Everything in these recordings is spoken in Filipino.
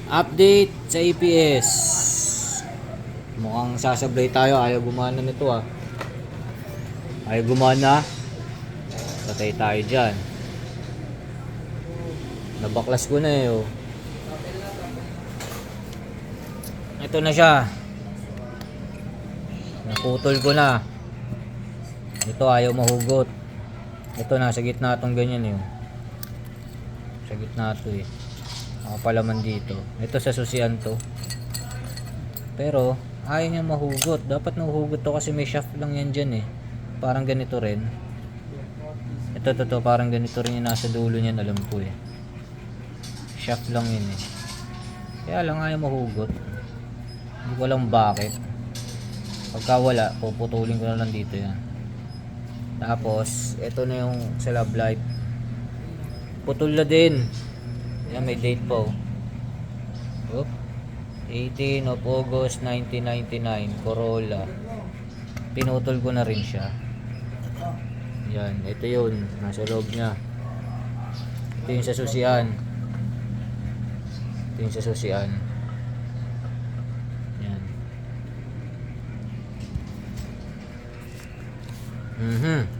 Update sa APS. Mukhang sasablay tayo. Ayaw gumana nito ah. Ayaw gumana. Patay tayo dyan. Nabaklas ko na eh oh. Ito na siya. Naputol ko na. Ito ayaw mahugot. Ito na sa gitna itong ganyan eh. Sa gitna ito eh. Nakapalaman dito. Ito sa susian to. Pero ayaw niya mahugot. Dapat nahuhugot to kasi may shaft lang yan dyan eh. Parang ganito rin. Ito parang ganito rin yung nasa dulo niyan, alam ko eh. Shaft lang yun eh. Kaya lang ayaw mahugot. Hindi ko alam bakit. Pagka wala, puputulin ko na lang dito yan. Tapos ito na yung sa love light. Putol na din. Yan, may date po. Oop. 18 of August 1999, Corolla. Pinutol ko na rin siya. Yan, ito yun, nasa loob niya. Ito yung sa susian. Ito yung sa susian. Yan.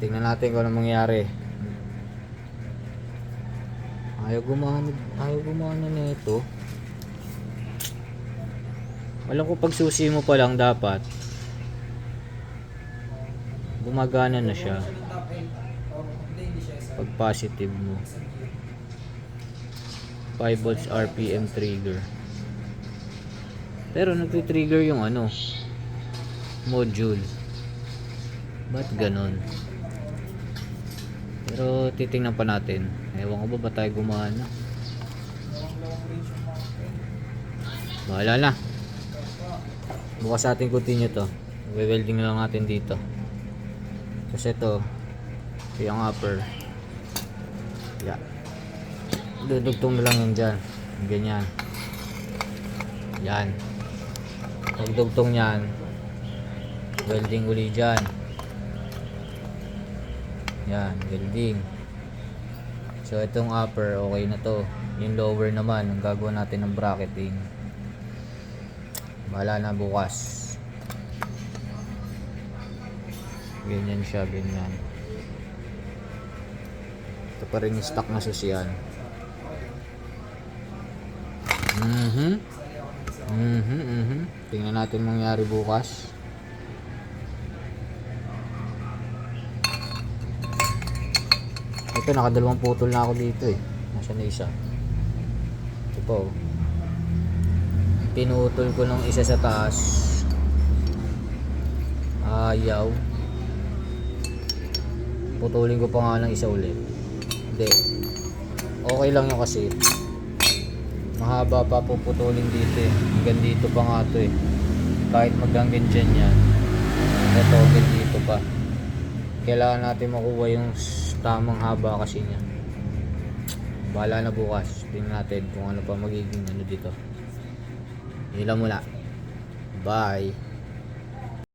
Tingnan natin kung ano mangyari. Ayaw gumana na ito. Alam ko pag susi mo pa lang dapat gumagana na siya. Pag positive mo 5 volts RPM trigger. Pero nagti-trigger yung ano module. Ba't ganon? Pero titingnan pa natin. Ewan ko ba tayo gumana. Bahala na. Bukas natin continue to. We-welding lang natin dito. Kasi ito yung upper. Yeah. Dudugtong na lang yan dyan. Ganyan. Yan. Pagdugtong yan, welding uli dyan. Yan, welding. So itong upper okay na to. Yung lower naman ang gagawin natin ng bracketing. Bahala na bukas. Ganyan siya, ganyan. Ito pa rin yung stock na susian. Tingnan natin mangyari bukas. Ito, nakadalawang putol na ako dito eh. Nasa na isa. Ito po. Pinutol ko ng isa sa taas. Ayaw. Putulin ko pa nga ng isa ulit. Hindi. Okay lang yun kasi mahaba pa puputulin dito eh. Hanggang dito pa nga to eh. Kahit maganggan dyan yan. Ito hanggang dito pa. Kailangan natin makuha yung tamang haba kasi niya. Bahala na bukas. Tingnan natin kung ano pa magiging ano dito. Yun lang muna. Bye.